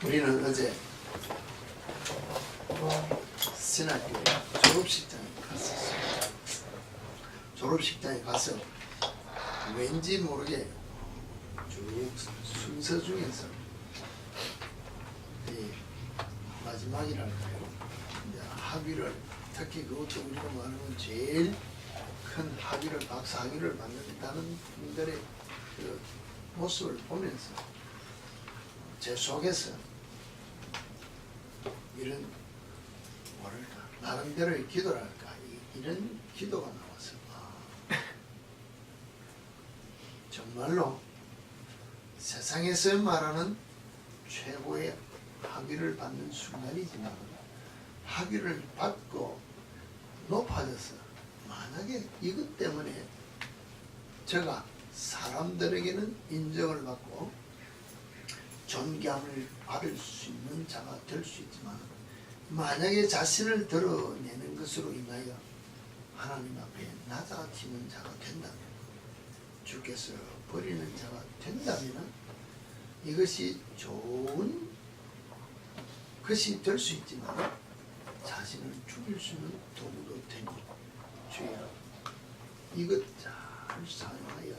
우리는 어제 신학교에 졸업식장에 갔었어요. 졸업식장에 가서 왠지 모르게 쭉 순서 중에서 이 마지막이랄까요, 이제 학위를, 특히 그것도 우리가 말하는 제일 큰 학위를, 박사 학위를 받는다는 분들의 그 모습을 보면서 제 속에서 이런 뭐랄까 나름대로의 기도랄까 이런 기도가 나와서 정말로 세상에서 말하는 최고의 학위를 받는 순간이지만 학위를 받고 높아져서 만약에 이것 때문에 제가 사람들에게는 인정을 받고 존경을 받을 수 있는 자가 될 수 있지만 만약에 자신을 드러내는 것으로 인하여 하나님 앞에 낮아지는 자가 된다면, 주께서 버리는 자가 된다면 이것이 좋은 것이 될 수 있지만 자신을 죽일 수 있는 도구도 되니 주여 이것 잘 사용하여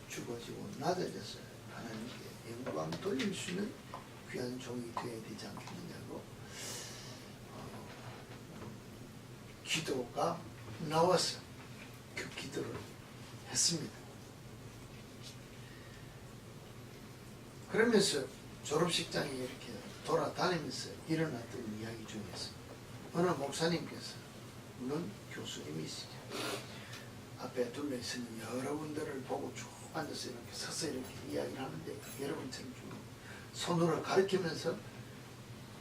죽어지고 낮아져서 하나님께 영광 돌릴 수 있는 귀한 종이 되어야 되지 않겠느냐고 기도가 나와서 그 기도를 했습니다. 그러면서 졸업식장에 이렇게 돌아다니면서 일어났던 이야기 중에서 어느 목사님께서, 물론 교수님이시죠, 앞에 둘러있는 여러분들을 보고 쭉 앉아서 이렇게 서서 이렇게 이야기를 하는데 여러분처럼 쭉 손으로 가리키면서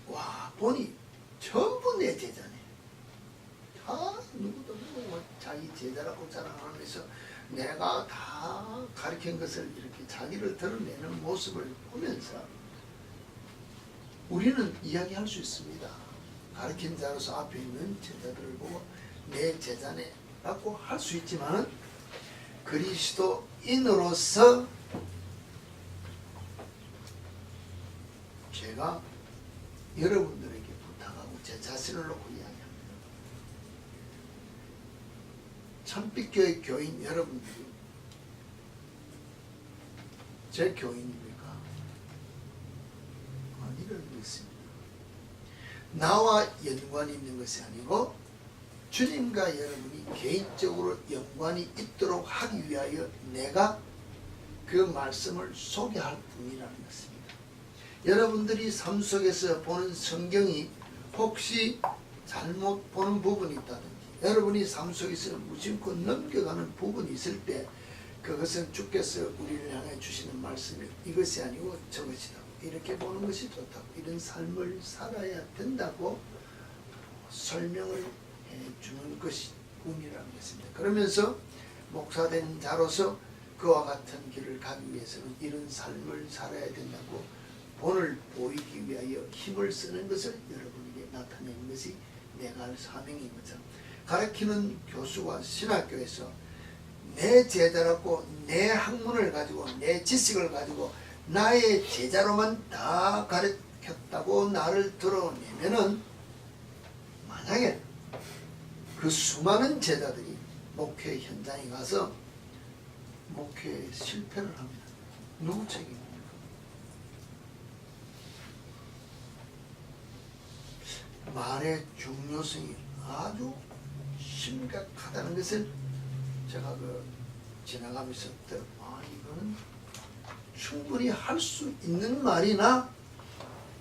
와 보니 전부 내 제자네. 다 누구도 누구 자기 제자라고 자랑하면서 내가 다 가르친 것을 이렇게 자기를 드러내는 모습을 보면서 우리는 이야기할 수 있습니다. 가르친 자로서 앞에 있는 제자들을 보고 내 제자네 라고 할 수 있지만 그리스도인으로서 제가 여러분들에게 부탁하고 제 자신을 놓고 이야기합니다. 참빛교회 교인 여러분들이 제 교인입니까? 아니라고 했습니다. 나와 연관이 있는 것이 아니고 주님과 여러분이 개인적으로 연관이 있도록 하기 위하여 내가 그 말씀을 소개할 뿐이라는 것입니다. 여러분들이 삶 속에서 보는 성경이 혹시 잘못 보는 부분이 있다든지 여러분이 삶 속에서 무심코 넘겨가는 부분이 있을 때 그것은 주께서 우리를 향해 주시는 말씀이 이것이 아니고 저것이다, 이렇게 보는 것이 좋다고, 이런 삶을 살아야 된다고 설명을 해주는 것이 꿈이라는 것입니다. 그러면서 목사된 자로서 그와 같은 길을 가기 위해서는 이런 삶을 살아야 된다고 본을 보이기 위하여 힘을 쓰는 것을 여러분에게 나타내는 것이 내가 할 사명인 것처럼, 가르치는 교수가 신학교에서 내 제자라고 내 학문을 가지고 내 지식을 가지고 나의 제자로만 다 가르쳤다고 나를 드러내면은 만약에 그 수많은 제자들이 목회 현장에 가서 목회에 실패를 합니다. 누구 책임입니까? 말의 중요성이 아주 심각하다는 것을 제가 지나가면서 이거는 충분히 할 수 있는 말이나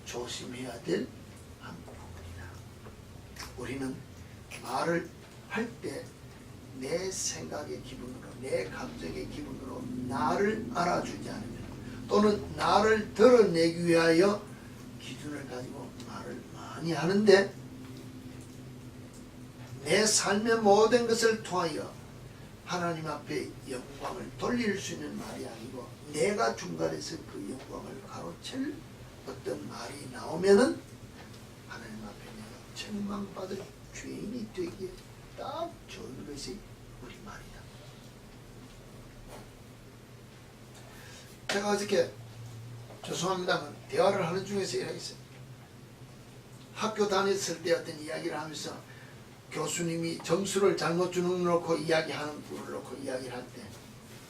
조심해야 될 한 부분이다. 우리는 말을 할 때 내 생각의 기분으로, 내 감정의 기분으로 나를 알아주지 않으면, 또는 나를 드러내기 위하여 기준을 가지고 말을 많이 하는데 내 삶의 모든 것을 통하여 하나님 앞에 영광을 돌릴 수 있는 말이 아니고 내가 중간에서 그 영광을 가로챌 어떤 말이 나오면은 하나님 앞에 내가 책망받을 죄인이 되기에 딱 좋은 것이 우리 말이다. 제가 어저께 죄송합니다만 대화를 하는 중에서 이야기했어요. 학교 다녔을 때 어떤 이야기를 하면서 교수님이 점수를 잘못 주는 놓고 이야기하는 분을 놓고 이야기를 할 때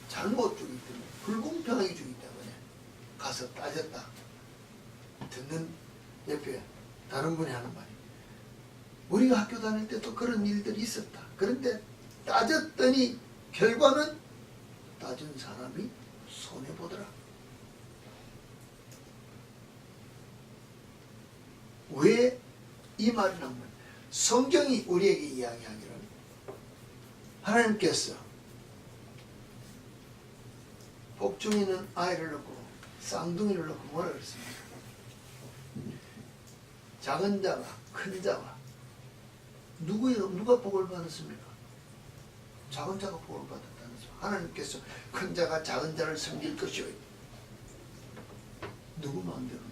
잘못 주기 때문에 불공평하게 주기 때문에 가서 따졌다. 듣는 옆에 다른 분이 하는 말이 우리가 학교 다닐 때도 그런 일들이 있었다. 그런데 따졌더니 결과는 따진 사람이 손해보더라. 왜 이 말을 한 거예요? 성경이 우리에게 이야기하기를 하나님께서 복중이는 아이를 낳고 쌍둥이를 낳고 뭐라 그랬습니까? 작은 자가 큰 자가 누가 복을 받았습니까? 작은 자가 복을 받았다는 거죠. 하나님께서 큰 자가 작은 자를 섬길 것이요. 누구 마음대로입니까?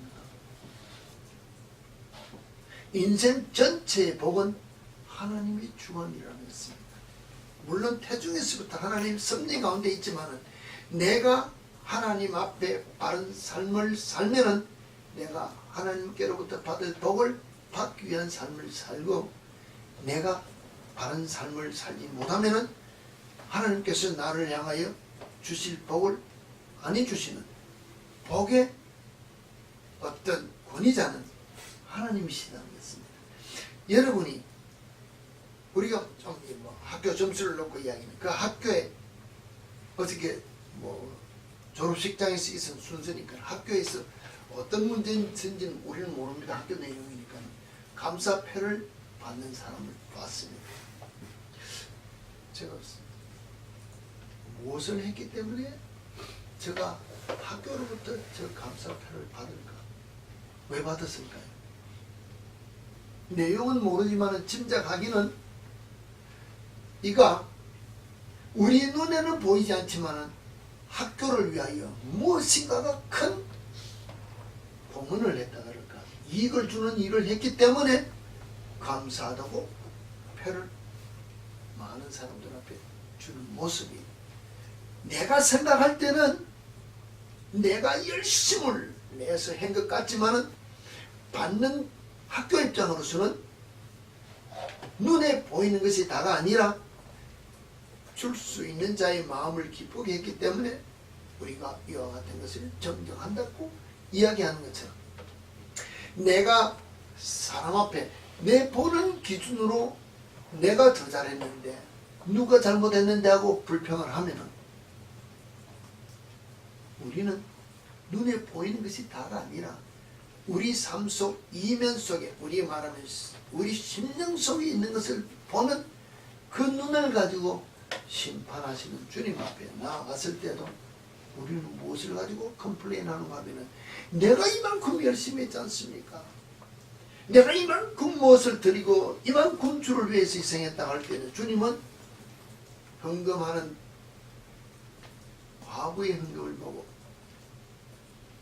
인생 전체의 복은 하나님의 주관이라는 것입니다. 물론 태중에서부터 하나님 섭리 가운데 있지만은 내가 하나님 앞에 바른 삶을 살면은 내가 하나님께로부터 받을 복을 받기 위한 삶을 살고 내가 바른 삶을 살지 못하면은 하나님께서 나를 향하여 주실 복을 아니 주시는 복의 어떤 권위자는 하나님이시다는 것입니다. 여러분이 우리가 좀 학교 점수를 놓고 이야기하는 그 학교에 어떻게 졸업식장에서 있은 순서니까 학교에서 어떤 문제인지는 우리는 모릅니다. 학교 내용이니까 감사패를 받는 사람을 봤습니다. 제가 무엇을 했기 때문에 제가 학교로부터 저 감사패를 받을까? 왜 받았을까요? 내용은 모르지만 짐작하기는 이가 우리 눈에는 보이지 않지만 학교를 위하여 무엇인가가 큰 공헌을 했다 그럴까? 이익을 주는 일을 했기 때문에 감사하다고 표를 많은 사람들 앞에 주는 모습이 내가 생각할 때는 내가 열심을 내서 한 것 같지만은 받는 학교 입장으로서는 눈에 보이는 것이 다가 아니라 줄 수 있는 자의 마음을 기쁘게 했기 때문에 우리가 이와 같은 것을 정정한다고 이야기하는 것처럼 내가 사람 앞에 내 보는 기준으로 내가 더 잘했는데 누가 잘못했는데 하고 불평을 하면은 우리는 눈에 보이는 것이 다가 아니라 우리 삶 속 이면 속에 우리 말하면 우리 심령 속에 있는 것을 보는 그 눈을 가지고 심판하시는 주님 앞에 나아갔을 때도 우리는 무엇을 가지고 컴플레인하는가 하면 내가 이만큼 열심히 했지 않습니까? 내가 이만큼 무엇을 드리고 이만큼 주를 위해서 희생했다 할 때는 주님은 헌금하는 과부의 헌금을 보고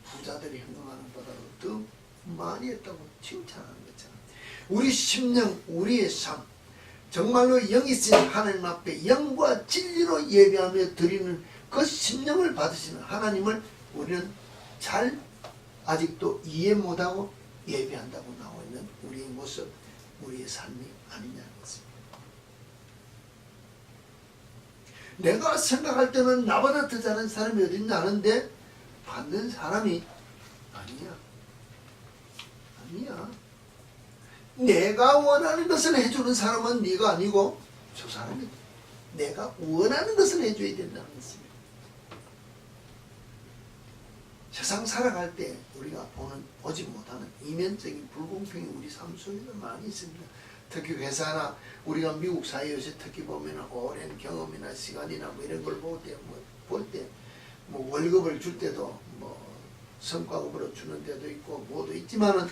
부자들이 헌금하는 보다도 더 많이 했다고 칭찬하는 것처럼 우리 심령 우리의 삶 정말로 영이신 하나님 앞에 영과 진리로 예배하며 드리는 그 심령을 받으시는 하나님을 우리는 잘 아직도 이해 못하고 예배한다고 나와 있는 우리의 모습 우리의 삶이 아니냐는 것입니다. 내가 생각할 때는 나보다 더 잘하는 사람이 어딨나 하는데 받는 사람이 아니야. 내가 원하는 것을 해주는 사람은 네가 아니고 저 사람이 내가 원하는 것을 해줘야 된다는 것입니다. 세상 살아갈 때 우리가 보지 못하는 이면적인 불공평이 우리 삶 속에 많이 있습니다. 특히 회사나 우리가 미국 사회에서 특히 보면 오랜 경험이나 시간이나 이런 걸 볼 때 월급을 줄 때도 성과급으로 주는 데도 있고 뭐도 있지만은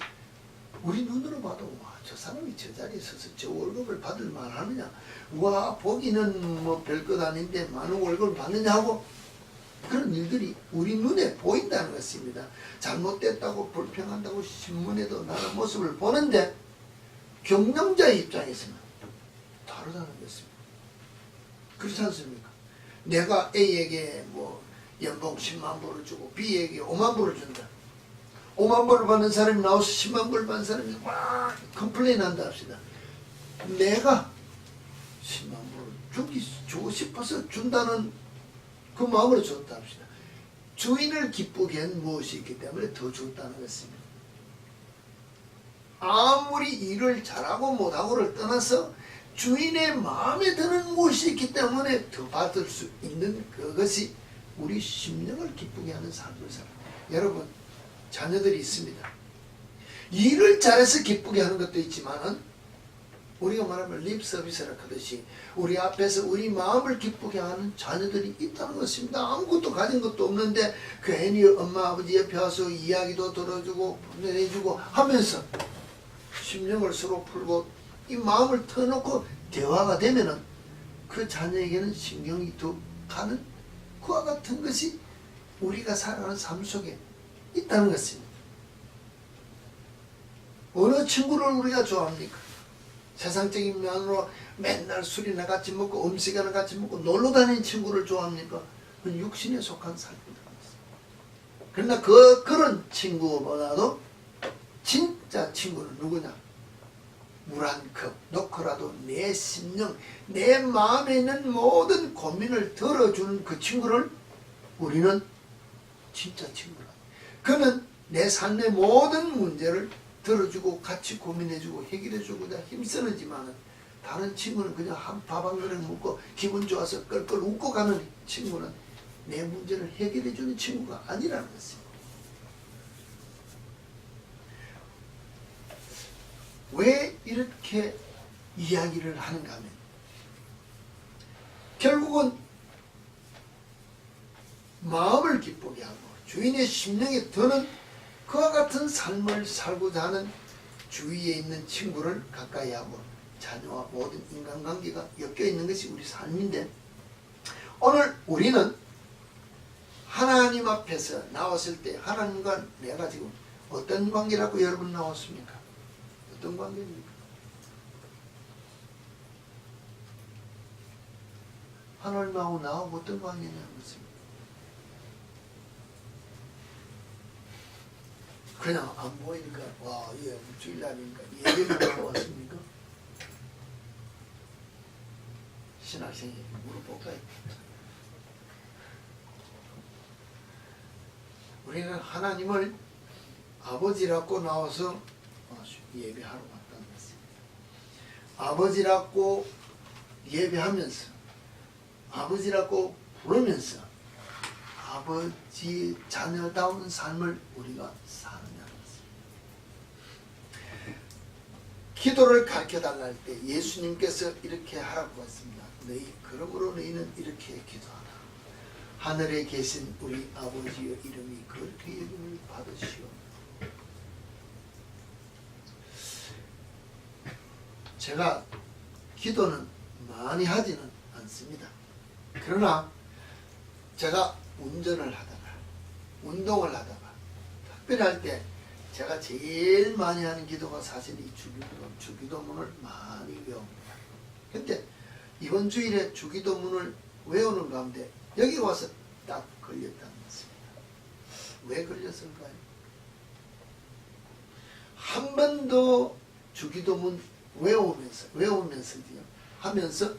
우리 눈으로 봐도 와 저 사람이 저 자리에 서서 저 월급을 받을 만하느냐 와 보기는 별것 아닌데 많은 월급을 받느냐 하고 그런 일들이 우리 눈에 보인다는 것입니다. 잘못됐다고 불평한다고 신문에도 나는 모습을 보는데 경영자의 입장에서는 다르다는 것입니다. 그렇지 않습니까? 내가 A에게 연봉 10만 불을 주고 B에게 5만 불을 준다. 5만 불을 받는 사람이 나와서 10만 불을 받는 사람이 막 컴플레인 한다 합시다. 내가 10만 불을 주고 싶어서 준다는 그 마음으로 줬다 합시다. 주인을 기쁘게 한 무엇이 있기 때문에 더 줬다는 것입니다. 아무리 일을 잘하고 못하고를 떠나서 주인의 마음에 드는 무엇이 있기 때문에 더 받을 수 있는 그것이 우리 심령을 기쁘게 하는 삶을 살아. 여러분, 자녀들이 있습니다. 일을 잘해서 기쁘게 하는 것도 있지만은 우리가 말하면 립 서비스라 하듯이 우리 앞에서 우리 마음을 기쁘게 하는 자녀들이 있다는 것입니다. 아무것도 가진 것도 없는데 괜히 엄마 아버지 옆에 와서 이야기도 들어주고 해주고 하면서 심령을 서로 풀고 이 마음을 터놓고 대화가 되면은 그 자녀에게는 신경이 더 가는 그와 같은 것이 우리가 살아가는 삶 속에 있다는 것입니다. 어느 친구를 우리가 좋아합니까? 세상적인 면으로 맨날 술이나 같이 먹고 음식이나 같이 먹고 놀러 다니는 친구를 좋아합니까? 그건 육신에 속한 삶이다. 그러나 그런 친구보다도 진짜 친구는 누구냐? 물 한 컵 놓고라도 내 심령, 내 마음에 있는 모든 고민을 들어주는 그 친구를 우리는 진짜 친구라. 그는 내 삶의 모든 문제를 들어주고 같이 고민해주고 해결해주고자 힘쓰는지만은 다른 친구는 그냥 밥 한 그릇 먹고 기분 좋아서 껄껄 웃고 가는 친구는 내 문제를 해결해주는 친구가 아니라는 것입니다. 왜 이렇게 이야기를 하는가 하면 결국은 마음을 기쁘게 하고 주인의 심령에 드는 그와 같은 삶을 살고자 하는 주위에 있는 친구를 가까이 하고 자녀와 모든 인간관계가 엮여있는 것이 우리 삶인데, 오늘 우리는 하나님 앞에서 나왔을 때 하나님과 내가 지금 어떤 관계라고 여러분 나왔습니까? 어떤 관계입니까? 하나님하고 나하고 어떤 관계냐는 것입니다. 그냥 안 보이니까 와, 예, 주일날이니까 예배만 하고 왔습니까? 신학생이 물어볼까요? 우리는 하나님을 아버지라고 나와서 예배하러 왔다는 것입니다. 아버지라고 예배하면서 아버지라고 부르면서 아버지 자녀다운 삶을 우리가 사느냐는 것입니다. 기도를 가르쳐달라 할 때 예수님께서 이렇게 하라고 했습니다. 그러므로 너희는 이렇게 기도하라. 하늘에 계신 우리 아버지의 이름이 그렇게 이름을 받으시오. 제가 기도는 많이 하지는 않습니다. 그러나 제가 운전을 하다가 운동을 하다가 특별히 할 때 제가 제일 많이 하는 기도가 사실 이 주기도문을 많이 외웁니다. 근데 이번 주일에 주기도문을 외우는 가운데 여기 와서 딱 걸렸다는 것입니다. 왜 걸렸을까요? 한 번도 주기도문 외우면서요 하면서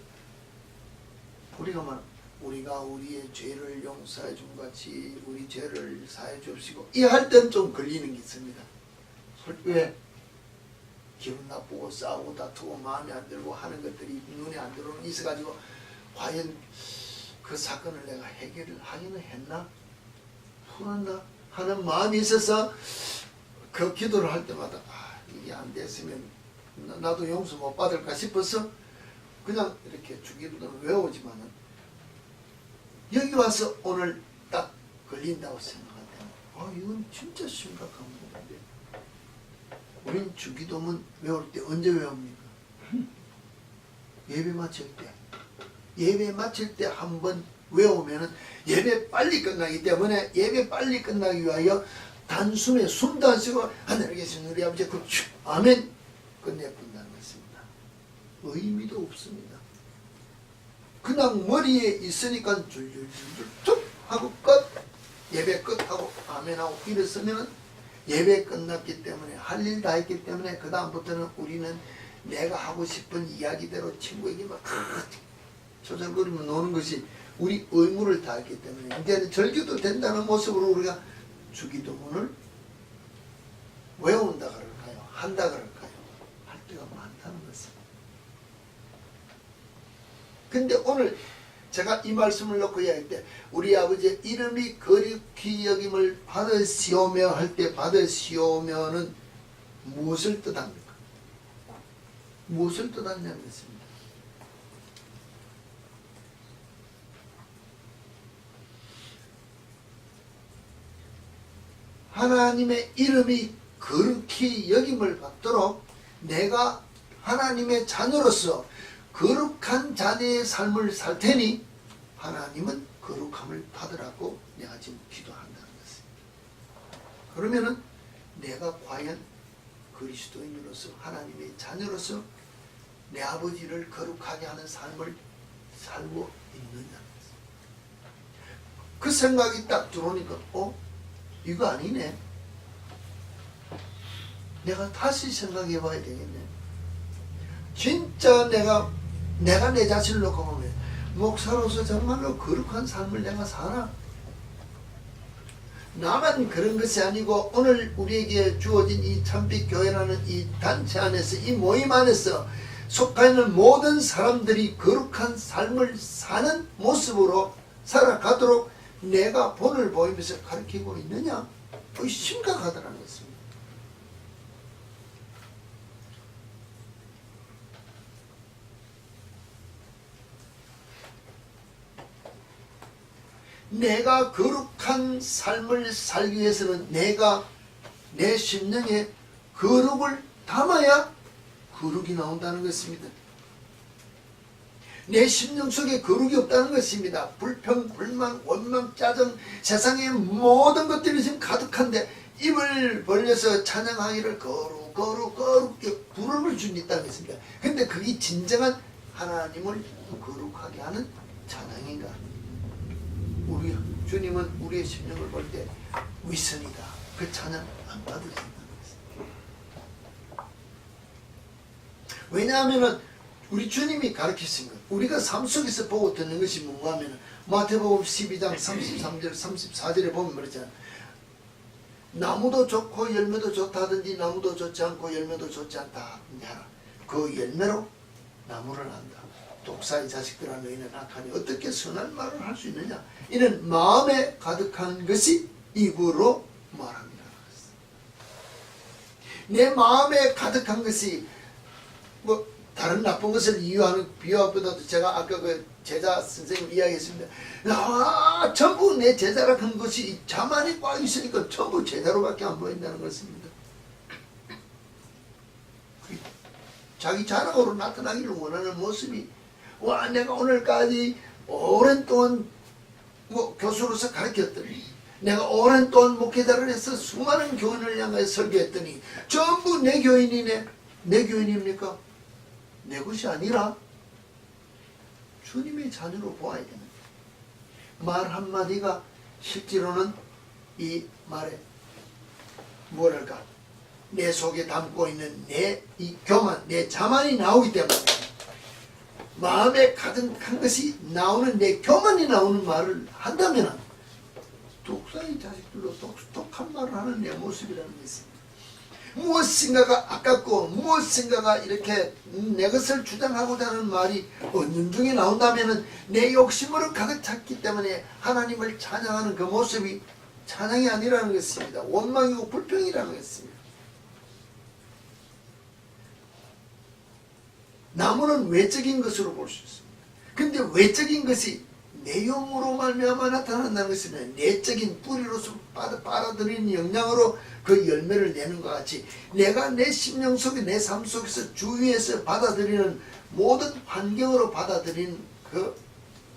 우리가 우리의 죄를 용서해 준 같이 우리 죄를 사해 주시고 이 할 때는 좀 걸리는 게 있습니다. 왜? 기분 나쁘고 싸우고 다투고 마음에 안 들고 하는 것들이 눈에 안 들어오는 있어가지고 과연 그 사건을 내가 해결을 하기는 했나? 풀었나? 하는 마음이 있어서 그 기도를 할 때마다 이게 안 됐으면 나도 용서 못 받을까 싶어서 그냥 이렇게 주기도문을 외우지만은 여기 와서 오늘 딱 걸린다고 생각할 때는 이건 진짜 심각한 부분인데 우린 주기도문 외울 때 언제 외웁니까? 예배 마칠 때. 예배 마칠 때 한번 외우면은 예배 빨리 끝나기 때문에 예배 빨리 끝나기 위하여 단숨에 숨도 안 쉬고 하늘에 계신 우리 아버지 아멘 끝내본다는 것입니다. 의미도 없습니다. 그냥 머리에 있으니까 줄줄줄줄 툭 하고 끝, 예배 끝하고 아멘하고 일어서면 예배 끝났기 때문에 할 일 다 했기 때문에 그 다음부터는 우리는 내가 하고 싶은 이야기대로 친구에게 막 조절거리며 노는 것이 우리 의무를 다했기 때문에 이제는 절규도 된다는 모습으로 우리가 주기도문을 외운다 그럴까요? 한다 그럴까요? 할 때가 많다는 것입니다. 근데 오늘 제가 이 말씀을 놓고 이야기할 때 우리 아버지의 이름이 거룩히 여김을 받으시오며 할 때 받으시오며는 무엇을 뜻합니까? 무엇을 뜻하냐는 것입니다. 하나님의 이름이 거룩히 여김을 받도록 내가 하나님의 자녀로서 거룩한 자녀의 삶을 살 테니 하나님은 거룩함을 받으라고 내가 지금 기도한다는 것입니다. 그러면은 내가 과연 그리스도인으로서 하나님의 자녀로서 내 아버지를 거룩하게 하는 삶을 살고 있느냐는 것입니다. 그 생각이 딱 들어오니까 이거 아니네. 내가 다시 생각해 봐야 되겠네. 진짜 내가 내 자신을 놓고 보면 목사로서 정말로 거룩한 삶을 내가 사나? 나만 그런 것이 아니고 오늘 우리에게 주어진 이 참빛 교회라는 이 단체 안에서 이 모임 안에서 속해 있는 모든 사람들이 거룩한 삶을 사는 모습으로 살아가도록 내가 본을 보이면서 가르치고 있느냐? 심각하다는 것입니다. 내가 거룩한 삶을 살기 위해서는 내가 내 심령에 거룩을 담아야 거룩이 나온다는 것입니다. 내 심령 속에 거룩이 없다는 것입니다. 불평, 불만, 원망, 짜증, 세상의 모든 것들이 지금 가득한데 입을 벌려서 찬양하기를 거룩, 거룩, 거룩 부름을 준 있다는 것입니다. 근데 그게 진정한 하나님을 거룩하게 하는 찬양인가? 우리 주님은 우리의 심령을 볼 때 위선이다. 그 찬양 안 받을 수 있다는 것입니다. 왜냐하면 우리 주님이 가르치신 것, 우리가 삶 속에서 보고 듣는 것이 뭔가 하면 마태복음 12장 33절 34절에 보면 그렇잖아요. 나무도 좋고 열매도 좋다 하든지 나무도 좋지 않고 열매도 좋지 않다. 그 열매로 나무를 안다. 독사의 자식들아 너희는 악하니 어떻게 선한 말을 할 수 있느냐. 이는 마음에 가득한 것이 입으로 말합니다. 내 마음에 가득한 것이 다른 나쁜 것을 이유하는 비유보다도 제가 아까 그 제자 선생님 이야기했습니다. 전부 내 제자라 한 것이 자만이 꽉 있으니까 전부 제자로밖에 안 보인다는 것입니다. 자기 자랑으로 나타나기를 원하는 모습이 내가 오늘까지 오랜 동안 교수로서 가르쳤더니 내가 오랜 동안 목회자를 해서 수많은 교인을 향하여 설교했더니 전부 내 교인이네. 내 교인입니까? 내 것이 아니라 주님의 자녀로 보아야 되는 말 한마디가 실제로는 이 말에 뭐랄까 내 속에 담고 있는 내 이 교만, 내 자만이 나오기 때문에 마음에 가득한 것이 나오는 내 교만이 나오는 말을 한다면 독사의 자식들로 독한 말을 하는 내 모습이라는 것입니다. 무엇인가가 아깝고 무엇인가가 이렇게 내 것을 주장하고자 하는 말이 언능 중에 나온다면 내 욕심으로 가득 찼기 때문에 하나님을 찬양하는 그 모습이 찬양이 아니라는 것입니다. 원망이고 불평이라는 것입니다. 나무는 외적인 것으로 볼 수 있습니다. 근데 외적인 것이 내용으로 말미암아 나타난다는 것은 내적인 뿌리로서 빨아들이는 영향으로 그 열매를 내는 것 같이 내가 내 심령 속에 내 삶 속에서 주위에서 받아들이는 모든 환경으로 받아들이는 그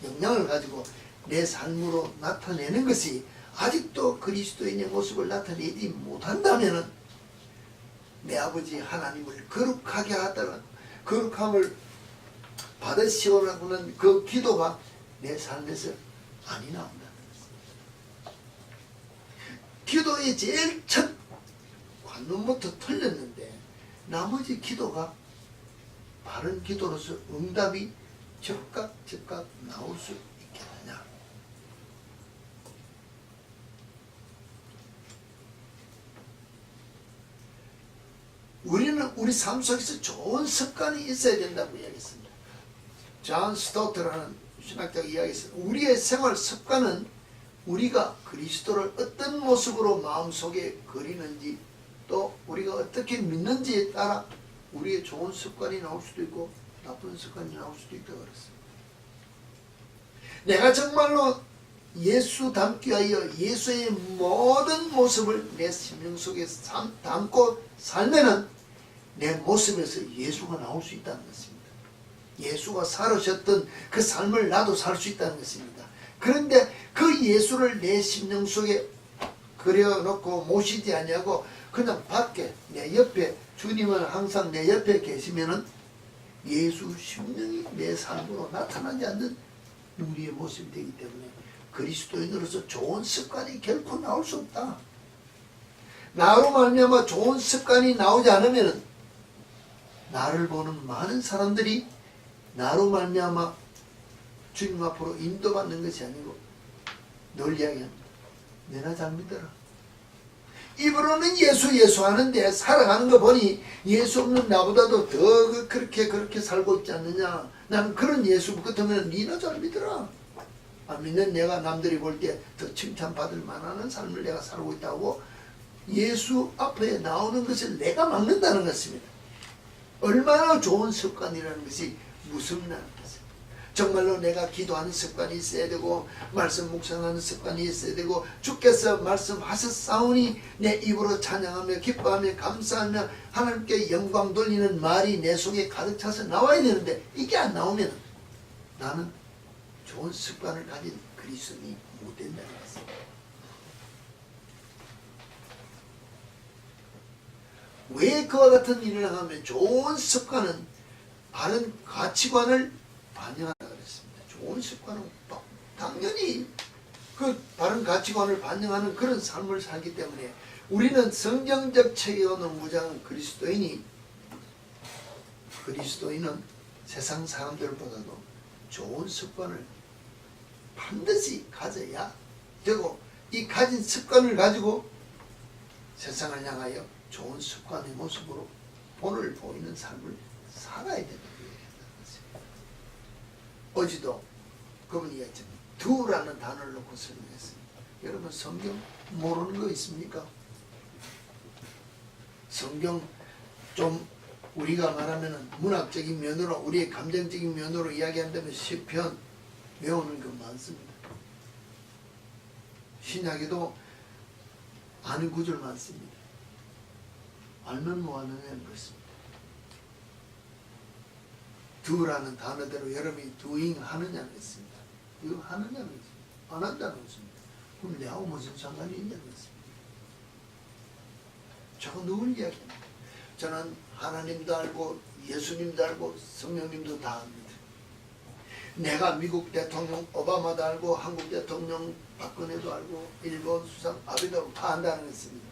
영향을 가지고 내 삶으로 나타내는 것이 아직도 그리스도인의 모습을 나타내지 못한다면 내 아버지 하나님을 거룩하게 하다가 거룩함을 받으시오라고는 그 기도가 내 삶에서 많이 나온다는 것입니다. 기도의 제일 첫 반론부터 틀렸는데 나머지 기도가 바른 기도로서 응답이 즉각 나올 수 있겠느냐. 우리는 우리 삶 속에서 좋은 습관이 있어야 된다고 이야기했습니다. 존 스토트라는 신학자가 이야기했습니다. 우리의 생활 습관은 우리가 그리스도를 어떤 모습으로 마음속에 그리는지 또 우리가 어떻게 믿는지에 따라 우리의 좋은 습관이 나올 수도 있고 나쁜 습관이 나올 수도 있다고 그랬습니다. 내가 정말로 예수 닮기 위하여 예수의 모든 모습을 내 심령 속에 담고 살면은 내 모습에서 예수가 나올 수 있다는 것입니다. 예수가 살으셨던 그 삶을 나도 살 수 있다는 것입니다. 그런데 그 예수를 내 심령 속에 그려놓고 모시지 아니하고 그냥 밖에 내 옆에 주님은 항상 내 옆에 계시면은 예수 심령이 내 삶으로 나타나지 않는 우리의 모습이 되기 때문에 그리스도인으로서 좋은 습관이 결코 나올 수 없다. 나로 말미암아 좋은 습관이 나오지 않으면 나를 보는 많은 사람들이 나로 말미암아 주님 앞으로 인도받는 것이 아니고 늘 이야기합니다. 내가 잘 믿어라. 입으로는 예수 하는데 살아가는 거 보니 예수 없는 나보다도 더 그렇게 살고 있지 않느냐. 나는 그런 예수 같으면 니나 잘 믿어라. 안 믿는 내가 남들이 볼 때 더 칭찬받을 만한 삶을 내가 살고 있다고 예수 앞에 나오는 것을 내가 막는다는 것입니다. 얼마나 좋은 습관이라는 것이 무섭다는 것입니다. 정말로 내가 기도하는 습관이 있어야 되고 말씀 묵상하는 습관이 있어야 되고 주께서 말씀하셨사오니 내 입으로 찬양하며 기뻐하며 감사하며 하나님께 영광 돌리는 말이 내 속에 가득 차서 나와야 되는데 이게 안 나오면 나는 좋은 습관을 가진 그리스도인이 못 된다는 것입니다. 왜 그와 같은 일을 하면 좋은 습관은 바른 가치관을 반영한다 그랬습니다. 좋은 습관은 당연히 그 바른 가치관을 반영하는 그런 삶을 살기 때문에 우리는 성경적 체계에 오는 무장한 그리스도인은 세상 사람들보다도 좋은 습관을 반드시 가져야 되고 이 가진 습관을 가지고 세상을 향하여 좋은 습관의 모습으로 본을 보이는 삶을 살아야 된다고 얘기했다는 것입니다. 어제도 그분이 얘기했지만 두라는 단어를 놓고 설명했습니다. 여러분 성경 모르는 거 있습니까? 성경 좀 우리가 말하면 문학적인 면으로 우리의 감정적인 면으로 이야기한다면 시편 외우는 거 많습니다. 신약에도 아는 구절 많습니다. 알면 뭐하느냐는 것입니다. do라는 단어대로 여러분이 doing 하느냐는 것입니다. 이거 하느냐는 것입니다. 안 한다는 것입니다. 그럼 내하고 무슨 상관이 있냐는 것입니다. 저거 누굴 이야기합니까? 저는 하나님도 알고 예수님도 알고 성령님도 다 압니다. 내가 미국 대통령 오바마도 알고 한국 대통령 박근혜도 알고 일본 수상 아베도 다 안다는 것입니다.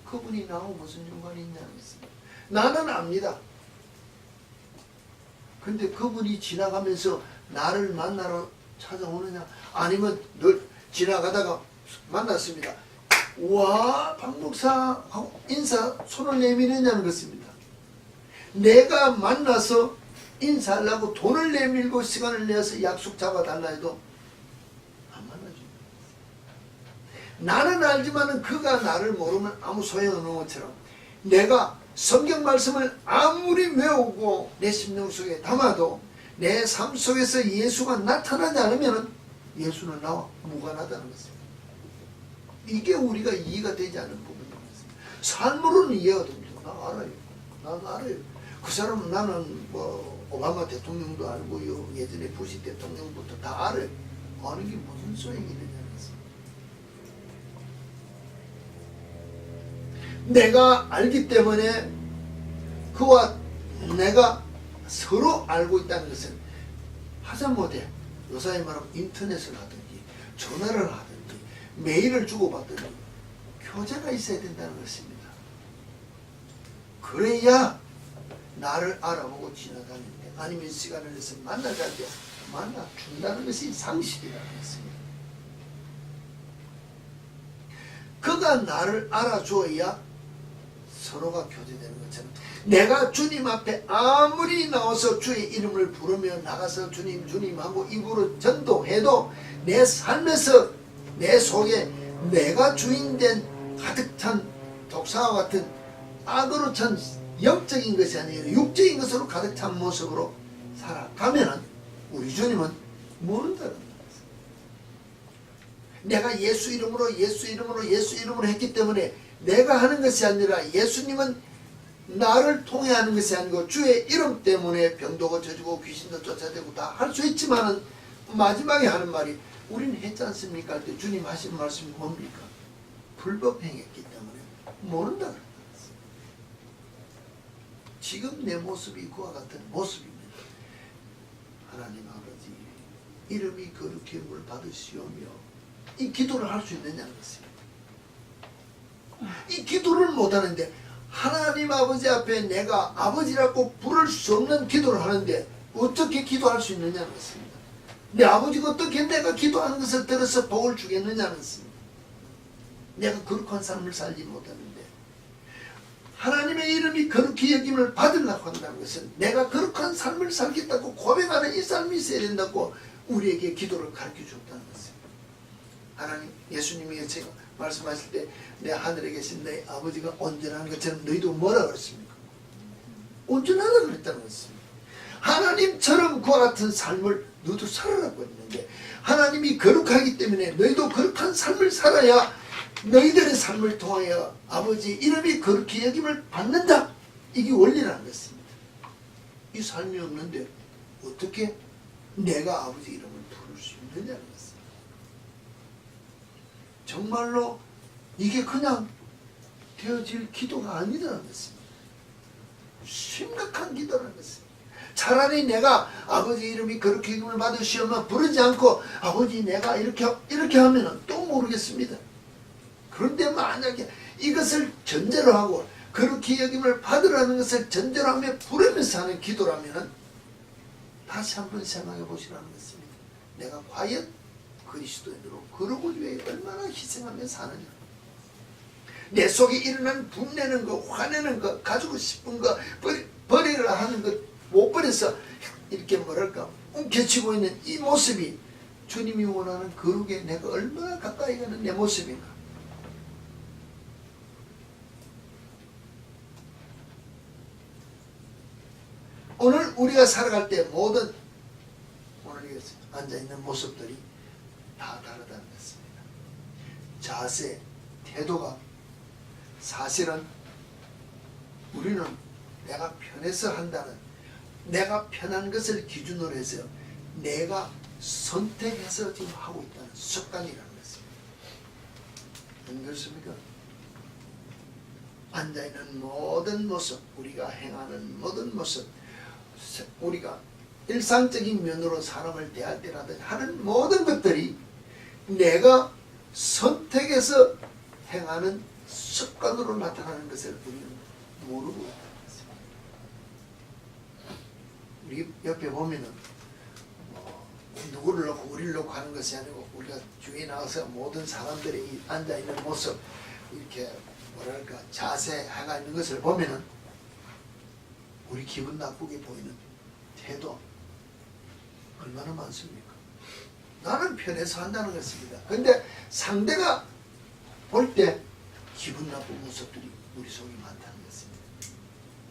그분이 나하고 무슨 연관이 있냐는 것입니다. 나는 압니다. 근데 그분이 지나가면서 나를 만나러 찾아오느냐 아니면 늘 지나가다가 만났습니다. 와, 박 목사 인사 손을 내미느냐는 것입니다. 내가 만나서 인사하려고 돈을 내밀고 시간을 내서 약속 잡아달라 해도 안 만나줍니다. 나는 알지만 그가 나를 모르면 아무 소용없는 것처럼 내가 성경 말씀을 아무리 외우고 내 심령 속에 담아도 내 삶 속에서 예수가 나타나지 않으면 예수는 나와 무관하다는 것입니다. 이게 우리가 이해가 되지 않은 부분입니다. 삶으로는 이해가 됩니다. 나 알아요. 나도 알아요. 그 사람은 나는 뭐 오바마 대통령도 알고요. 예전에 부시 대통령부터 다 알아요. 아는 게 무슨 소용이 되냐는 것입니다. 내가 알기 때문에 그와 내가 서로 알고 있다는 것은 하자못해 요사이 말하면 인터넷을 하든지 전화를 하든지 메일을 주고받든지 교제가 있어야 된다는 것입니다. 그래야 나를 알아보고 지나가는데, 아니면 시간을 내서 만나자는데 만나준다는 것이 상식이라는 것입니다. 그가 나를 알아줘야 서로가 교제되는 것처럼, 내가 주님 앞에 아무리 나와서 주의 이름을 부르며 나가서 주님 주님하고 입으로 전도해도 내 삶에서 내 속에 내가 주인된 가득 찬 독사와 같은 악으로 찬 영적인 것이 아니라 육적인 것으로 가득 찬 모습으로 살아가면 우리 주님은 모른다는 거예요. 내가 예수 이름으로 했기 때문에 내가 하는 것이 아니라, 예수님은 나를 통해 하는 것이 아니고 주의 이름 때문에 병도 고쳐주고 귀신도 쫓아내고 다 할 수 있지만은 마지막에 하는 말이 우리는 했지 않습니까? 할 때 주님 하신 말씀이 뭡니까? 불법 행했기 때문에 모른다 그랬다. 지금 내 모습이 그와 같은 모습입니다. 하나님 아버지, 이름이 거룩히 여김을 받으시오며, 이 기도를 할 수 있느냐는 것입니다. 이 기도를 못하는데, 하나님 아버지 앞에 내가 아버지라고 부를 수 없는 기도를 하는데 어떻게 기도할 수 있느냐는 것입니다. 내 아버지가 어떻게 내가 기도하는 것을 들어서 복을 주겠느냐는 것입니다. 내가 거룩한 삶을 살지 못하는데, 하나님의 이름이 거룩히 여김을 받으려고 한다는 것은 내가 거룩한 삶을 살겠다고 고백하는 이 삶이 있어야 된다고 우리에게 기도를 가르쳐 줬다는 것입니다. 하나님, 예수님이 제가 말씀하실 때 내 하늘에 계신 내 아버지가 온전한 것처럼 너희도 뭐라 그랬습니까? 온전하다 그랬다는 것입니다. 하나님처럼 그와 같은 삶을 너희도 살아라고 했는데, 하나님이 거룩하기 때문에 너희도 거룩한 삶을 살아야 너희들의 삶을 통하여 아버지 이름이 거룩히 여김을 받는다. 이게 원리라는 것입니다. 이 삶이 없는데 어떻게 내가 아버지 이름을 부를 수 있느냐는 것입니다. 정말로 이게 그냥 되어질 기도가 아니라는 것입니다. 심각한 기도라는 것입니다. 차라리 내가 아버지 이름이 거룩히 여김을 받으시오면 부르지 않고 아버지 내가 이렇게 하면 또 모르겠습니다. 그런데 만약에 이것을 전제로 하고 거룩히 여김을 받으라는 것을 전제로 하며 부르면서 하는 기도라면 다시 한번 생각해 보시라는 것입니다. 내가 과연 그리스도인으로 거룩을 위해 얼마나 희생하며 사느냐. 내 속에 일어나는 분내는 거, 화내는 거, 가지고 싶은 거 버리라 하는 것 못 버려서 이렇게 뭐랄까 움켜쥐고 있는 이 모습이 주님이 원하는 거룩에 내가 얼마나 가까이 가는 내 모습인가. 오늘 우리가 살아갈 때 모든 오늘 앉아있는 모습들이 다 다르다는 것입니다. 자세, 태도가 사실은 우리는 내가 편해서 한다는, 내가 편한 것을 기준으로 해서 내가 선택해서 지금 하고 있다는 습관이라는 것입니다. 안 그렇습니까? 앉아있는 모든 모습, 우리가 행하는 모든 모습, 우리가 일상적인 면으로 사람을 대할 때라든지 하는 모든 것들이 내가 선택해서 행하는 습관으로 나타나는 것을 우리는 모르고 있다. 우리 옆에 보면은 누구를 놓고 우리를 놓고 하는 것이 아니고 우리가 주위에 나가서 모든 사람들이 앉아있는 모습, 이렇게 뭐랄까 자세가 있는 것을 보면은 우리 기분 나쁘게 보이는 태도 얼마나 많습니까? 나는 편해서 한다는 것입니다. 근데 상대가 볼 때 기분 나쁜 모습들이 우리 속에 많다는 것입니다.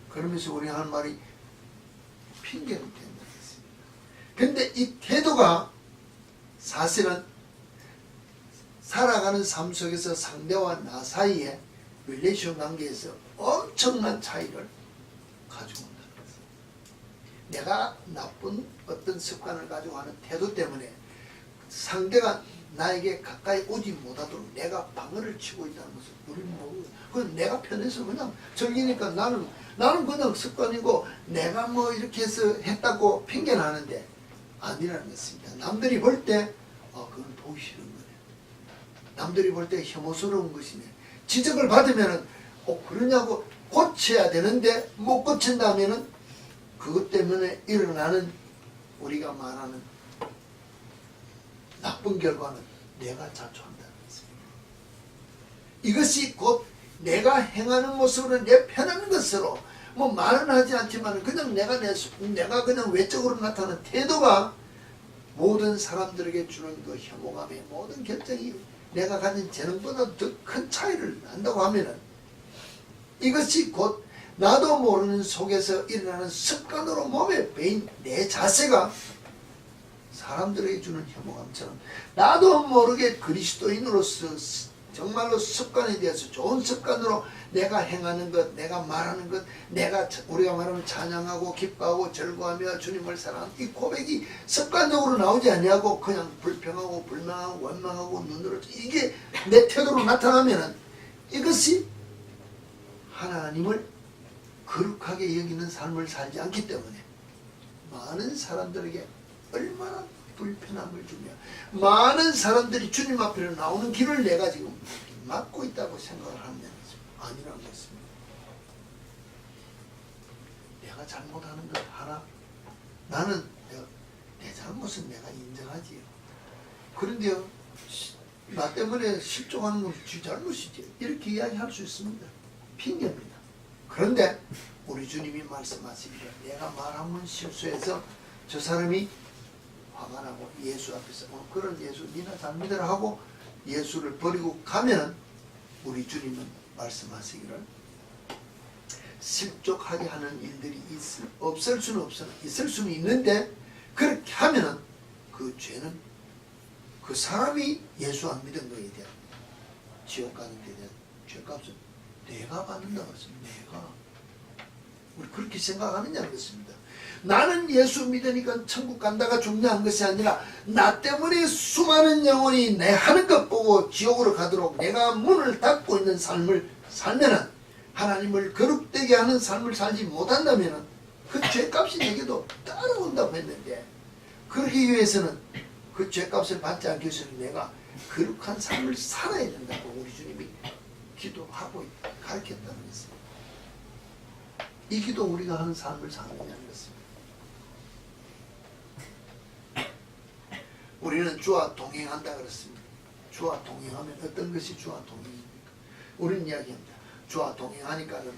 그러면서 우리가 하는 말이 핑계는 된다는 것입니다. 근데 이 태도가 사실은 살아가는 삶 속에서 상대와 나 사이에 릴레이션 관계에서 엄청난 차이를 가지고 온다는 것입니다. 내가 나쁜 어떤 습관을 가지고 하는 태도 때문에 상대가 나에게 가까이 오지 못하도록 내가 방어를 치고 있다는 것을 우리는 모르고, 그건 내가 편해서 그냥 즐기니까 나는 그냥 습관이고 내가 뭐 이렇게 해서 했다고 핑계는 하는데 아니라는 것입니다. 남들이 볼 때 그건 보기 싫은 거네. 남들이 볼 때 혐오스러운 것이네. 지적을 받으면은 그러냐고 고쳐야 되는데 못 고친다면은 그것 때문에 일어나는 우리가 말하는 나쁜 결과는 내가 자초한다는 것입니다. 이것이 곧 내가 행하는 모습으로 내 편한 것으로 뭐 말은 하지 않지만 그냥 내가 그냥 외적으로 나타나는 태도가 모든 사람들에게 주는 그 혐오감의 모든 결정이 내가 가진 재능보다 더 큰 차이를 난다고 하면은 이것이 곧 나도 모르는 속에서 일어나는 습관으로 몸에 배인 내 자세가 사람들에게 주는 혐오감처럼 나도 모르게 그리스도인으로서 정말로 습관에 대해서 좋은 습관으로 내가 행하는 것, 내가 말하는 것, 내가 우리가 말하면 찬양하고 기뻐하고 즐거워하며 주님을 사랑하는 이 고백이 습관적으로 나오지 아니하고 그냥 불평하고 불만하고 원망하고 눈으로 이게 내 태도로 나타나면은 이것이 하나님을 거룩하게 여기는 삶을 살지 않기 때문에 많은 사람들에게 얼마나 불편함을 주며 많은 사람들이 주님 앞으로 나오는 길을 내가 지금 막고 있다고 생각을 하면 아니라는 것입니다. 내가 잘못하는 것 하나 나는 내 잘못은 내가 인정하지요. 그런데요 나 때문에 실족하는 건 지 잘못이지 이렇게 이야기할 수 있습니다. 핑계입니다. 그런데 우리 주님이 말씀하시기를 내가 말하면 실수해서 저 사람이 화가 나고 예수 앞에서 그런 예수 니나 잘 믿으라 하고 예수를 버리고 가면은 우리 주님은 말씀하시기를 실족하게 하는 일들이 없을 수는 없으나 있을 수는 있는데 그렇게 하면은 그 죄는 그 사람이 예수 안 믿은 거에 대한 지옥 가는 데에 대한 죄값은 내가 받는다고 했습니다. 내가 우리 그렇게 생각하느냐는 것입니다. 나는 예수 믿으니까 천국 간다가 중요한 것이 아니라 나 때문에 수많은 영혼이 내 하는 것 보고 지옥으로 가도록 내가 문을 닫고 있는 삶을 살면은 하나님을 거룩되게 하는 삶을 살지 못한다면은 그 죄값이 내게도 따라온다고 했는데 그러기 위해서는 그 죄값을 받지 않기 위해서는 내가 거룩한 삶을 살아야 된다고 우리 주님이 기도하고 가르쳤다는 것입니다. 이 기도 우리가 하는 삶을 사느냐는 것입니다. 우리는 주와 동행한다 그랬습니다. 주와 동행하면 어떤 것이 주와 동행입니까? 우리는 이야기합니다. 주와 동행하니까는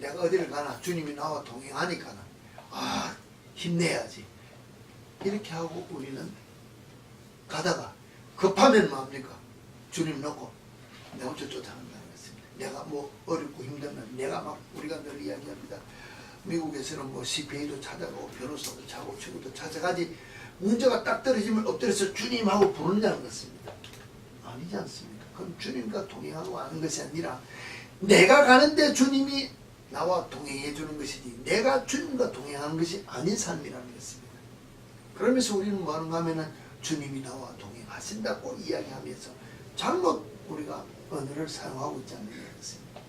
내가 어디를 가나 주님이 나와 동행하니까는 힘내야지 이렇게 하고 우리는 가다가 급하면 뭐합니까? 주님 놓고 내가 혼자 쫓아간다는 것입니다. 내가 뭐 어렵고 힘들면 내가 막 우리가 늘 이야기합니다. 미국에서는 뭐 CPA도 찾아가고 변호사도 찾고 친구도 찾아가지 문제가 딱 떨어지면 엎드려서 주님하고 부르냐는 것입니다. 아니지 않습니까? 그럼 주님과 동행하고 하는 것이 아니라 내가 가는데 주님이 나와 동행해 주는 것이지 내가 주님과 동행하는 것이 아닌 삶이라는 것입니다. 그러면서 우리는 뭐 하는가 하면은 주님이 나와 동행하신다고 이야기하면서 잘못 우리가 언어를 사용하고 있지 않느냐 것입니다.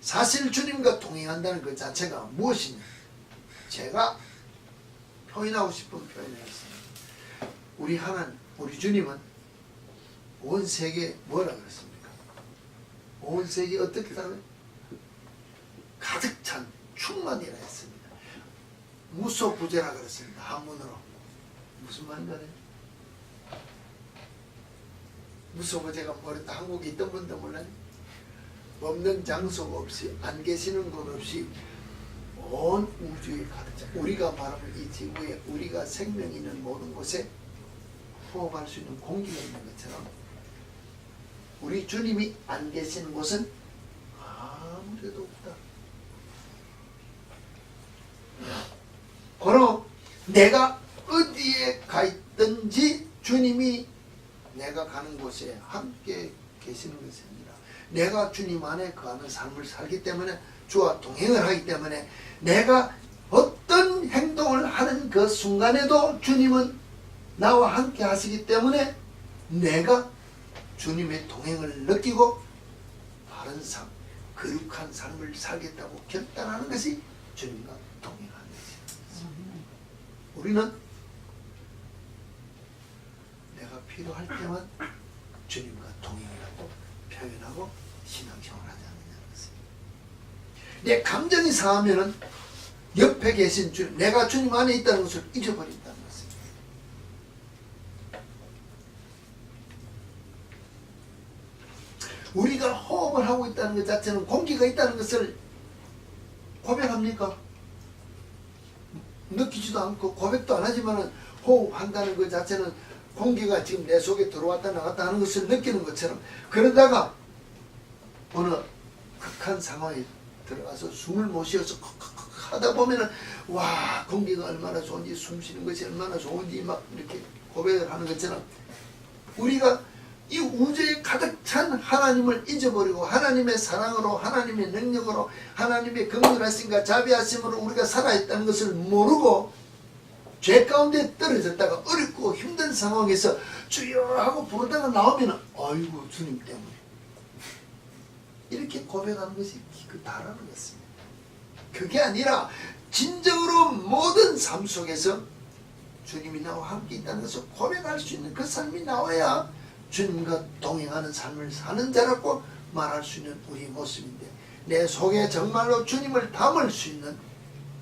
사실 주님과 동행한다는 그 자체가 무엇이냐? 제가 표현하고 싶은 표현을 했습니다. 우리 주님은 온 세계에 뭐라 그랬습니까? 온 세계에 어떻게 살아요? 가득 찬 충만이라 했습니다. 무소부재라 그랬습니다. 한문으로. 무슨 말인가 요 무소부재가 모른다. 한국에 있던 분도 몰라요. 없는 장소가 없이 안 계시는 곳 없이 온 우주에 가득 차. 우리가 말하는 이 지구에 우리가 생명이 있는 모든 곳에 호흡할 수 있는 공기가 있는 것처럼 우리 주님이 안 계시는 곳은 아무데도 없다. 바로 내가 어디에 가 있든지 주님이 내가 가는 곳에 함께 계시는 것이 아니라 내가 주님 안에 거하는 삶을 살기 때문에 주와 동행을 하기 때문에 내가 어떤 행동을 하는 그 순간에도 주님은 나와 함께 하시기 때문에 내가 주님의 동행을 느끼고 바른 삶, 거룩한 삶을 살겠다고 결단하는 것이 주님과 동행하는 것입니다. 우리는 내가 필요할 때만 주님과 동행하고 표현하고 신앙생활을 하지 않느냐는 것입니다. 내 감정이 상하면은 옆에 계신 주님, 내가 주님 안에 있다는 것을 잊어버린다는 것입니다. 우리가 호흡을 하고 있다는 것 자체는 공기가 있다는 것을 고백합니까? 느끼지도 않고 고백도 안 하지만 호흡한다는 것 자체는 공기가 지금 내 속에 들어왔다 나갔다 하는 것을 느끼는 것처럼, 그러다가 어느 극한 상황에 들어가서 숨을 못 쉬어서 하다 보면은 와, 공기가 얼마나 좋은지, 숨 쉬는 것이 얼마나 좋은지 막 이렇게 고백을 하는 것처럼, 우리가 이 우주에 가득 찬 하나님을 잊어버리고 하나님의 사랑으로, 하나님의 능력으로, 하나님의 긍휼하심과 자비하심으로 우리가 살아있다는 것을 모르고 죄 가운데 떨어졌다가 어렵고 힘든 상황에서 주여 하고 부르다가 나오면 아이고 주님 때문에 이렇게 고백하는 것이 다라는 것입니다. 그게 아니라 진정으로 모든 삶 속에서 주님이 나와 함께 있다는 것을 고백할 수 있는 그 삶이 나와야 주님과 동행하는 삶을 사는 자라고 말할 수 있는 우리 모습인데, 내 속에 정말로 주님을 담을 수 있는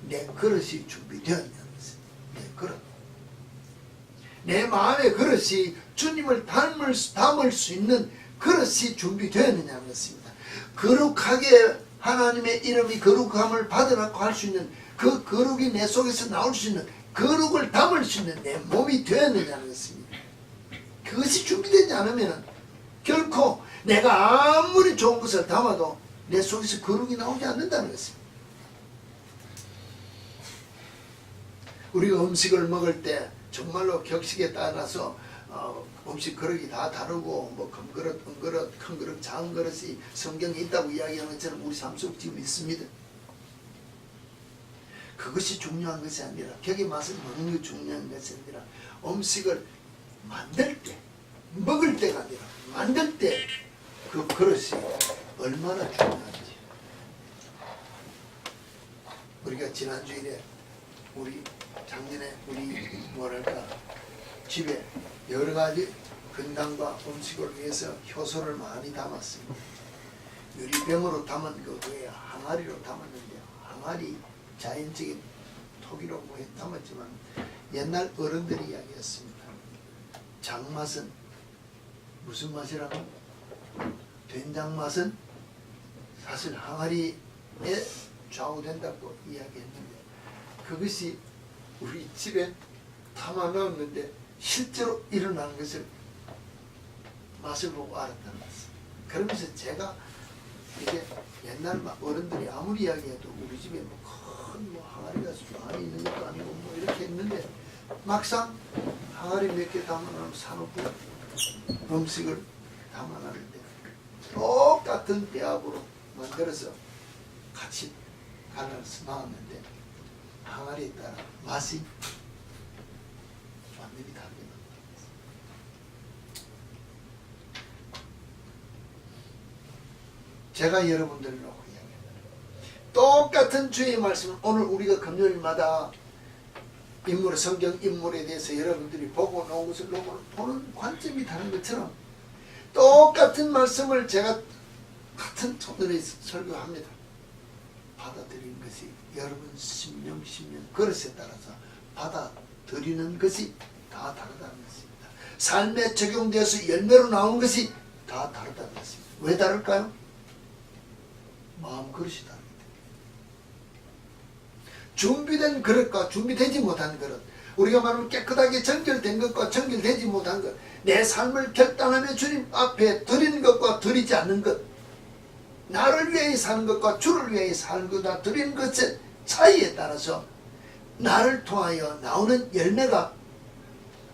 내 그릇이 준비되었냐는 것입니다. 내 그릇, 내 마음의 그릇이 주님을 담을 수 있는 그릇이 준비되었느냐는 것입니다. 거룩하게 하나님의 이름이 거룩함을 받으라고 할 수 있는 그 거룩이 내 속에서 나올 수 있는 거룩을 담을 수 있는 내 몸이 되었느냐는 것입니다. 그것이 준비되지 않으면 결코 내가 아무리 좋은 것을 담아도 내 속에서 거룩이 나오지 않는다는 것입니다. 우리가 음식을 먹을 때 정말로 격식에 따라서 음식 그릇이 다 다르고, 뭐 금그릇, 은그릇, 큰 그릇, 작은 그릇이 성경에 있다고 이야기하는 것처럼 우리 삶 속 지금 있습니다. 그것이 중요한 것이 아니라, 격의 맛을 먹는 게 중요한 것이 아니라, 음식을 만들 때, 먹을 때가 아니라 만들 때 그 그릇이 얼마나 중요한지. 우리가 지난주일에 작년에 뭐랄까 집에 여러 가지 건강과 음식을 위해서 효소를 많이 담았습니다. 유리병으로 담은 그 외에 항아리로 담았는데요. 항아리 자연적인 토기로 뭐 담았지만 옛날 어른들이 이야기했습니다. 장맛은 무슨 맛이라고? 된장 맛은 사실 항아리에 좌우된다고 이야기했는데, 그것이 우리 집에 담아 넣었는데 실제로 일어나는 것을 맛을 보고 알았다는 것입니다. 그러면서 제가 이게 옛날 어른들이 아무리 이야기해도 우리 집에 큰 항아리가 많이 있는 것도 아니고 뭐 이렇게 있는데, 막상 항아리 몇 개 담아놓은 사놓고 음식을 담아놨는데 똑같은 배합으로 만들어서 같이 갈라서 나왔는데 항아리에 따라 맛이 완전히 다르게 나옵니다. 제가 여러분들을 놓고 이야기합니다. 똑같은 주의 말씀은 오늘 우리가 금요일마다 성경 인물에 대해서 여러분들이 보고 나온 것을 보는 관점이 다른 것처럼, 똑같은 말씀을 제가 같은 톤으로 설교합니다. 받아들이는 것이 여러분 심령 그릇에 따라서 받아들이는 것이 다 다르다는 것입니다. 삶에 적용되어서 열매로 나오는 것이 다 다르다는 것입니다. 왜 다를까요? 마음 그릇이 다릅니다. 준비된 그릇과 준비되지 못한 그릇, 우리가 말하면 깨끗하게 정결된 것과 정결되지 못한 것, 내 삶을 결단하며 주님 앞에 드리는 것과 드리지 않는 것, 나를 위해 사는 것과 주를 위해 사는 것과 드리는 것의 차이에 따라서 나를 통하여 나오는 열매가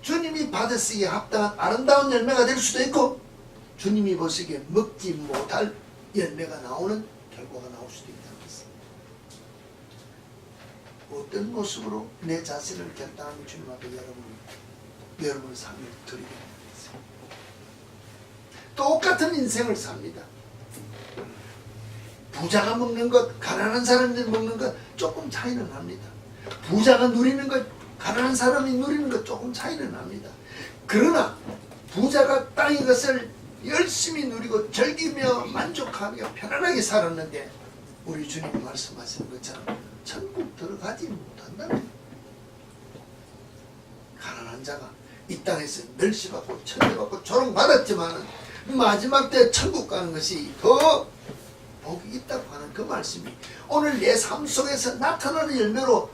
주님이 받으시기에 합당한 아름다운 열매가 될 수도 있고, 주님이 보시기에 먹지 못할 열매가 나오는 결과가 나올 수도 있다는 것입니다. 어떤 모습으로 내 자신을 결단하며 주님 앞에 여러분의 삶을 드리게 됩니다. 똑같은 인생을 삽니다. 부자가 먹는 것, 가난한 사람들이 먹는 것 조금 차이는 납니다. 부자가 누리는 것, 가난한 사람이 누리는 것 조금 차이는 납니다. 그러나 부자가 땅의 것을 열심히 누리고 즐기며 만족하며 편안하게 살았는데 우리 주님 말씀하신 것처럼 천국 들어가지 못한다는 거예요. 가난한 자가 이 땅에서 멸시받고 천대받고 조롱받았지만 마지막 때 천국 가는 것이 더 복이 있다고 하는 그 말씀이 오늘 내 삶 속에서 나타나는 열매로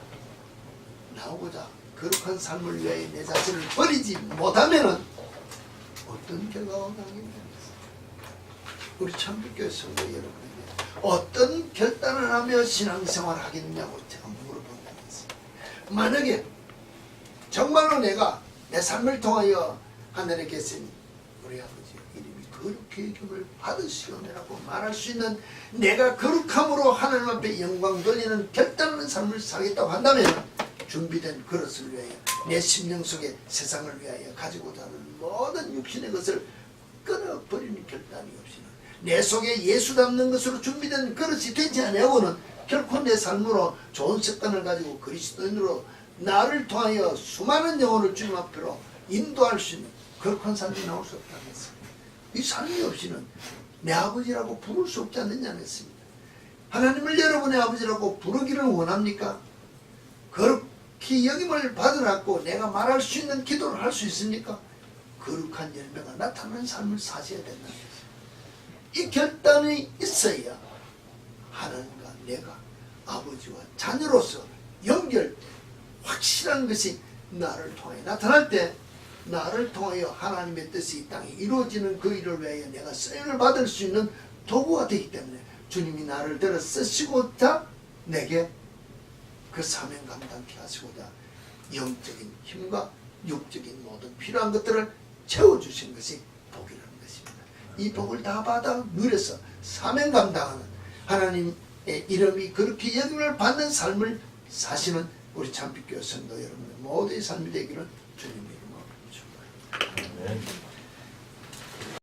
나오고자 거룩한 삶을 위하여 내 자신을 버리지 못하면 어떤 결과가 나오겠습니까? 우리 참빛교회 성도 여러분에게 어떤 결단을 하며 신앙생활을 하겠느냐고 제가 물어본다는 것입니다. 만약에 정말로 내가 내 삶을 통하여 하늘에 계신 우리 아버지 이름이 거룩히 여김을 받으시오니라고 말할 수 있는 내가 거룩함으로 하나님 앞에 영광 돌리는 결단하는 삶을 살겠다고 한다면 준비된 그릇을 위하여 내 심령 속에 세상을 위하여 가지고자 하는 모든 육신의 것을 끊어버리는 결단이 없이는 내 속에 예수 담는 것으로 준비된 그릇이 되지 않냐고는 결코 내 삶으로 좋은 습관을 가지고 그리스도인으로 나를 통하여 수많은 영혼을 주님 앞으로 인도할 수 있는 거룩한 삶이 나올 수 없다는 것입니다. 이 삶이 없이는 내 아버지라고 부를 수 없지 않느냐는 것입니다. 하나님을 여러분의 아버지라고 부르기를 원합니까? 거룩히 여김을 받으라고 내가 말할 수 있는 기도를 할 수 있습니까? 거룩한 열매가 나타나는 삶을 사셔야 된다는 것입니다. 이 결단이 있어야 하나님과 내가 아버지와 자녀로서 연결 확실한 것이 나를 통해 나타날 때 나를 통하여 하나님의 뜻이 이 땅에 이루어지는 그 일을 위하여 내가 쓰임을 받을 수 있는 도구가 되기 때문에 주님이 나를 들어 쓰시고자 내게 그 사명 감당케 하시고자 영적인 힘과 육적인 모든 필요한 것들을 채워주신 것이 복이라는 것입니다. 이 복을 다 받아 누려서 사명 감당하는 하나님의 이름이 그렇게 여김을 받는 삶을 사시는 우리 참빛교회 성도 여러분의 모두의 삶이 되기를 주님 이름으로 축원합니다.